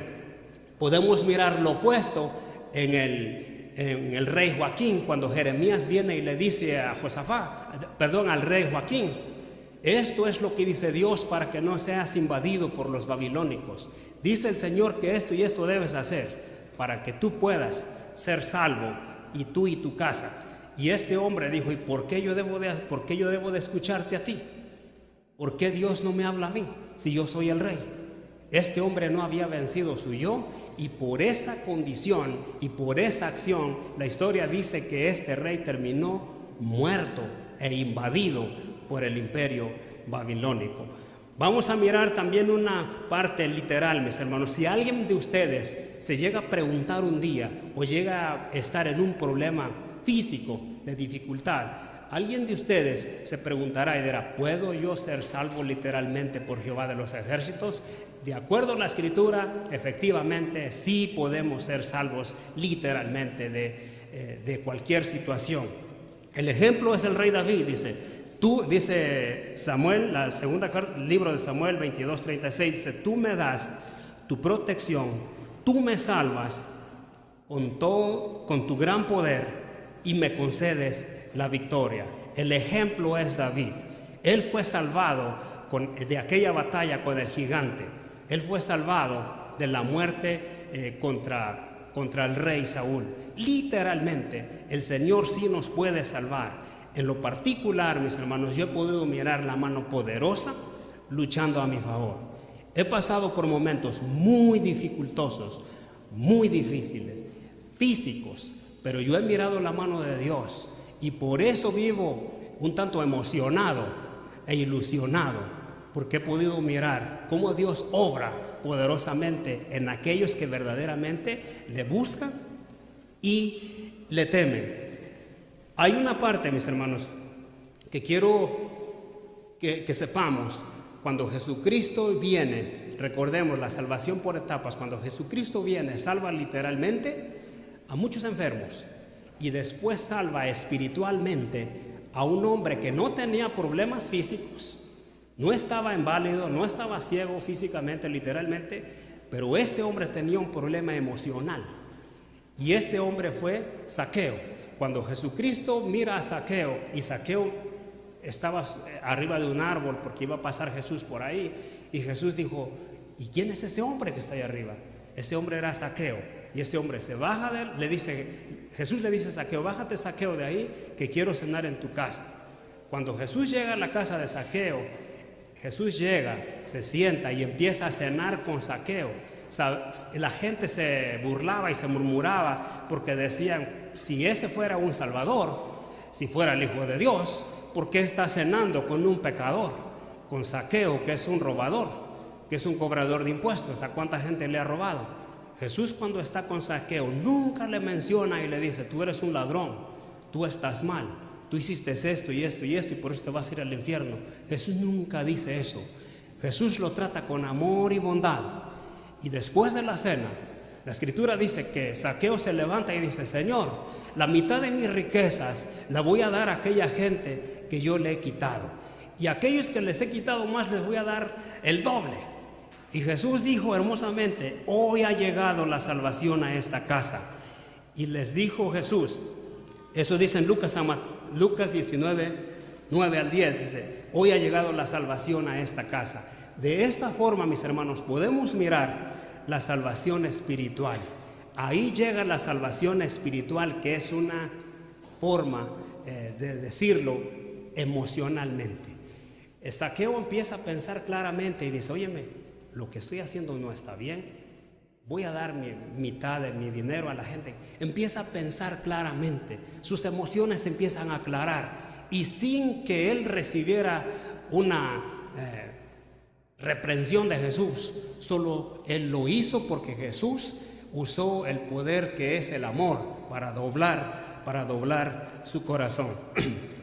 Podemos mirar lo opuesto en el rey Joaquín, cuando Jeremías viene y le dice a al rey Joaquín: esto es lo que dice Dios para que no seas invadido por los babilónicos. Dice el Señor que esto y esto debes hacer para que tú puedas ser salvo, y tú y tu casa. Y este hombre dijo: ¿y por qué yo debo de escucharte a ti? ¿Por qué Dios no me habla a mí si yo soy el rey? Este hombre no había vencido su yo, y por esa condición y por esa acción, la historia dice que este rey terminó muerto e invadido por el imperio babilónico. Vamos a mirar también una parte literal, mis hermanos. Si alguien de ustedes se llega a preguntar un día o llega a estar en un problema físico de dificultad, alguien de ustedes se preguntará y dirá: ¿puedo yo ser salvo literalmente por Jehová de los ejércitos? De acuerdo a la escritura, efectivamente sí podemos ser salvos literalmente de cualquier situación. El ejemplo es el rey David. Dice Samuel, la segunda libro de Samuel 22:36, dice: tú me das tu protección, tú me salvas con tu gran poder y me concedes la victoria. El ejemplo es David. Él fue salvado de aquella batalla con el gigante. Él fue salvado de la muerte contra el rey Saúl. Literalmente, el Señor sí nos puede salvar. En lo particular, mis hermanos, yo he podido mirar la mano poderosa luchando a mi favor. He pasado por momentos muy dificultosos, muy difíciles, físicos, pero yo he mirado la mano de Dios, y por eso vivo un tanto emocionado e ilusionado, porque he podido mirar cómo Dios obra poderosamente en aquellos que verdaderamente le buscan y le temen. Hay una parte, mis hermanos, que quiero que sepamos. Cuando Jesucristo viene, recordemos la salvación por etapas. Cuando Jesucristo viene, salva literalmente a muchos enfermos, y después salva espiritualmente a un hombre que no tenía problemas físicos, no estaba inválido, no estaba ciego físicamente, literalmente, pero este hombre tenía un problema emocional, y este hombre fue Zaqueo. Cuando Jesucristo mira a Zaqueo, y Zaqueo estaba arriba de un árbol porque iba a pasar Jesús por ahí, y Jesús dijo: ¿y quién es ese hombre que está ahí arriba? Ese hombre era Zaqueo. Y ese hombre se baja de él, le dice: Jesús le dice a Zaqueo, bájate Zaqueo de ahí, que quiero cenar en tu casa. Cuando Jesús llega a la casa de Zaqueo, Jesús llega, se sienta y empieza a cenar con Zaqueo. La gente se burlaba y se murmuraba porque decían, si ese fuera un salvador, si fuera el Hijo de Dios, ¿por qué está cenando con un pecador? Con Zaqueo, que es un robador, que es un cobrador de impuestos. ¿A cuánta gente le ha robado? Jesús, cuando está con Zaqueo, nunca le menciona y le dice, tú eres un ladrón, tú estás mal, tú hiciste esto y esto y esto y por eso te vas a ir al infierno. Jesús nunca dice eso. Jesús lo trata con amor y bondad. Y después de la cena, la Escritura dice que Zaqueo se levanta y dice, Señor, la mitad de mis riquezas la voy a dar a aquella gente que yo le he quitado. Y a aquellos que les he quitado más les voy a dar el doble. Y Jesús dijo hermosamente, hoy ha llegado la salvación a esta casa. Y les dijo Jesús, eso dice en Lucas 19, 9 al 10, dice, hoy ha llegado la salvación a esta casa. De esta forma, mis hermanos, podemos mirar la salvación espiritual. Ahí llega la salvación espiritual, que es una forma de decirlo emocionalmente. Zaqueo empieza a pensar claramente y dice, óyeme, lo que estoy haciendo no está bien, voy a dar mitad de mi dinero a la gente. Empieza a pensar claramente, sus emociones se empiezan a aclarar y sin que él recibiera una reprensión de Jesús, solo él lo hizo porque Jesús usó el poder que es el amor para doblar su corazón.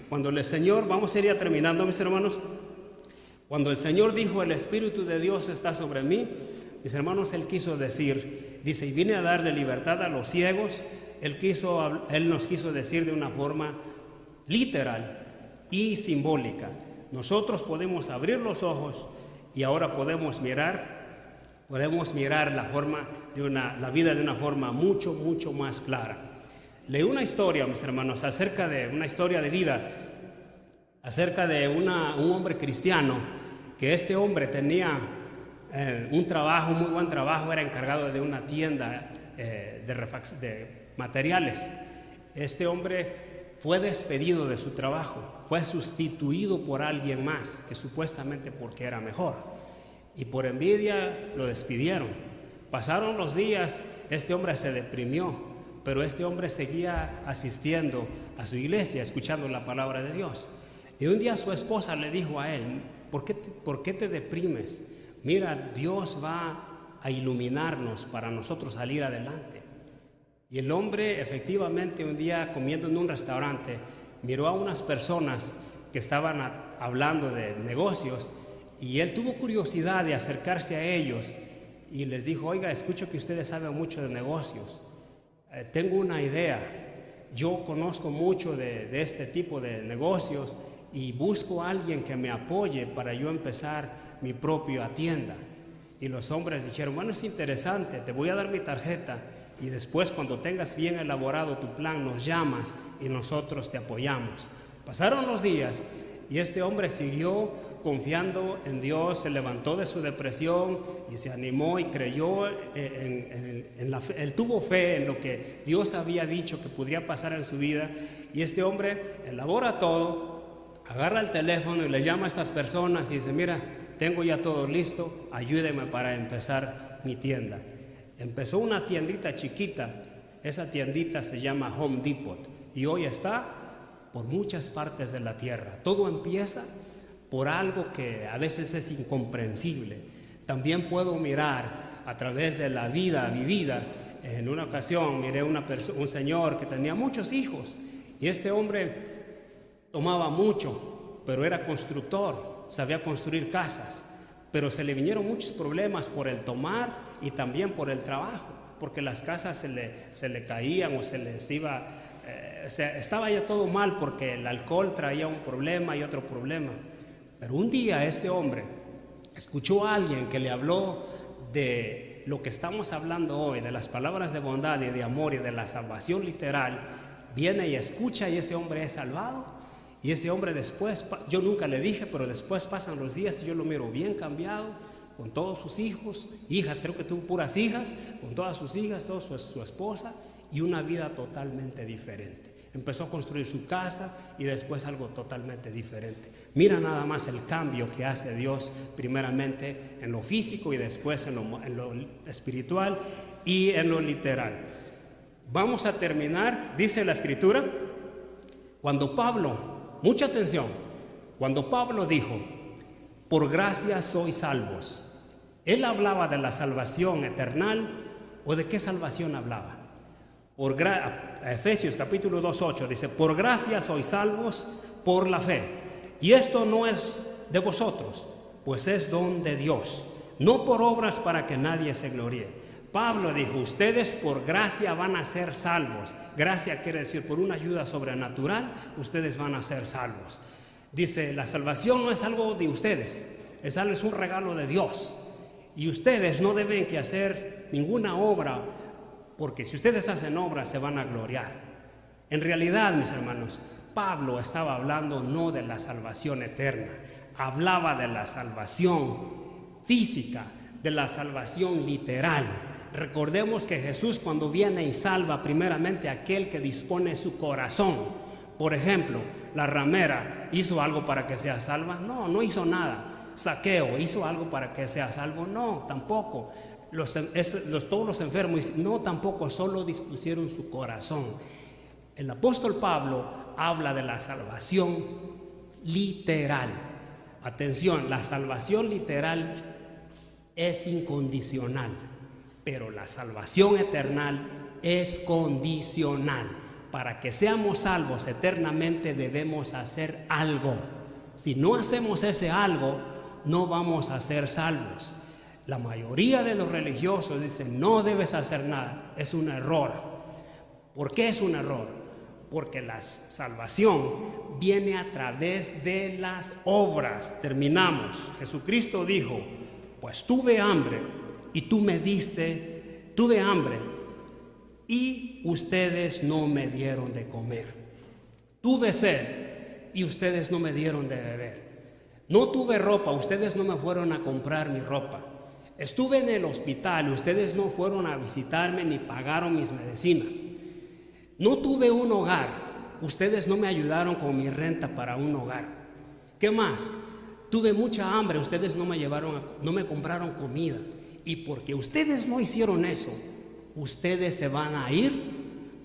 Cuando el Señor, vamos a ir ya terminando, mis hermanos, cuando el Señor dijo, el Espíritu de Dios está sobre mí, mis hermanos, Él quiso decir, dice, y vine a darle libertad a los ciegos. Él nos quiso decir de una forma literal y simbólica. Nosotros podemos abrir los ojos y ahora podemos mirar la vida de una forma mucho, mucho más clara. Leí una historia, mis hermanos, acerca de una historia de vida, acerca de un hombre cristiano, que este hombre tenía un trabajo, muy buen trabajo, era encargado de una tienda de materiales. Este hombre fue despedido de su trabajo, fue sustituido por alguien más, que supuestamente porque era mejor, y por envidia lo despidieron. Pasaron los días, este hombre se deprimió, pero este hombre seguía asistiendo a su iglesia, escuchando la palabra de Dios. Y un día su esposa le dijo a él, ¿por qué te deprimes? Mira, Dios va a iluminarnos para nosotros salir adelante. Y el hombre efectivamente un día comiendo en un restaurante miró a unas personas que estaban hablando de negocios y él tuvo curiosidad de acercarse a ellos y les dijo, oiga, escucho que ustedes saben mucho de negocios, tengo una idea, yo conozco mucho de este tipo de negocios y busco a alguien que me apoye para yo empezar mi propia tienda. Y los hombres dijeron, bueno, es interesante, te voy a dar mi tarjeta y después cuando tengas bien elaborado tu plan nos llamas y nosotros te apoyamos. Pasaron los días y este hombre siguió confiando en Dios, se levantó de su depresión y se animó y creyó él tuvo fe en lo que Dios había dicho que podría pasar en su vida. Y este hombre elabora todo, agarra el teléfono y le llama a estas personas y dice, mira, tengo ya todo listo, ayúdeme para empezar mi tienda. Empezó una tiendita chiquita, esa tiendita se llama Home Depot y hoy está por muchas partes de la tierra. Todo empieza por algo que a veces es incomprensible. También puedo mirar a través de la vida vivida. En una ocasión miré un señor que tenía muchos hijos y este hombre tomaba mucho, pero era constructor, sabía construir casas, pero se le vinieron muchos problemas por el tomar y también por el trabajo, porque las casas se le caían o se les iba, estaba ya todo mal porque el alcohol traía un problema y otro problema. Pero un día este hombre escuchó a alguien que le habló de lo que estamos hablando hoy, de las palabras de bondad y de amor y de la salvación literal. Viene y escucha y ese hombre es salvado. Y ese hombre después, yo nunca le dije, pero después pasan los días y yo lo miro bien cambiado, con todos sus hijos, hijas, creo que tuvo puras hijas, con todas sus hijas, toda su esposa, y una vida totalmente diferente. Empezó a construir su casa y después algo totalmente diferente. Mira nada más el cambio que hace Dios, primeramente en lo físico y después en lo espiritual y en lo literal. Vamos a terminar, dice la Escritura, cuando Pablo, mucha atención, cuando Pablo dijo, por gracia sois salvos, él hablaba de la salvación eterna, ¿o de qué salvación hablaba? Efesios capítulo 2:8 dice, por gracia sois salvos por la fe, y esto no es de vosotros, pues es don de Dios, no por obras para que nadie se gloríe. Pablo dijo, ustedes por gracia van a ser salvos. Gracia quiere decir por una ayuda sobrenatural, ustedes van a ser salvos. Dice, la salvación no es algo de ustedes, es un regalo de Dios. Y ustedes no deben que hacer ninguna obra, porque si ustedes hacen obras se van a gloriar. En realidad, mis hermanos, Pablo estaba hablando no de la salvación eterna, hablaba de la salvación física, de la salvación literal. Recordemos que Jesús, cuando viene y salva primeramente a aquel que dispone su corazón. Por ejemplo, la ramera, ¿hizo algo para que sea salva? No, no hizo nada. Zaqueo, ¿hizo algo para que sea salvo? No, tampoco. Todos los enfermos, no, tampoco, solo dispusieron su corazón. El apóstol Pablo habla de la salvación literal. Atención, la salvación literal es incondicional, pero la salvación eterna es condicional. Para que seamos salvos eternamente debemos hacer algo. Si no hacemos ese algo, no vamos a ser salvos. La mayoría de los religiosos dicen, no debes hacer nada. Es un error. ¿Por qué es un error? Porque la salvación viene a través de las obras. Terminamos. Jesucristo dijo, pues tuve hambre y tú me diste, tuve hambre y ustedes no me dieron de comer. Tuve sed y ustedes no me dieron de beber. No tuve ropa, ustedes no me fueron a comprar mi ropa. Estuve en el hospital, ustedes no fueron a visitarme ni pagaron mis medicinas. No tuve un hogar, ustedes no me ayudaron con mi renta para un hogar. ¿Qué más? Tuve mucha hambre, ustedes no me compraron comida. Y porque ustedes no hicieron eso, ustedes se van a ir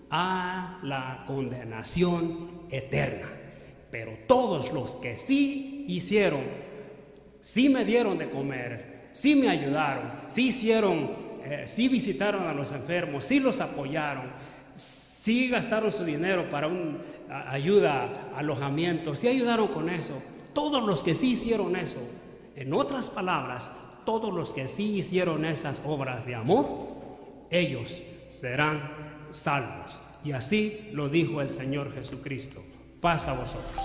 a la condenación eterna. Pero todos los que sí hicieron, sí me dieron de comer, sí me ayudaron, sí hicieron, sí visitaron a los enfermos, sí los apoyaron, sí gastaron su dinero para ayuda, alojamiento, sí ayudaron con eso. Todos los que sí hicieron eso, en otras palabras, todos los que sí hicieron esas obras de amor, ellos serán salvos. Y así lo dijo el Señor Jesucristo. Paz a vosotros.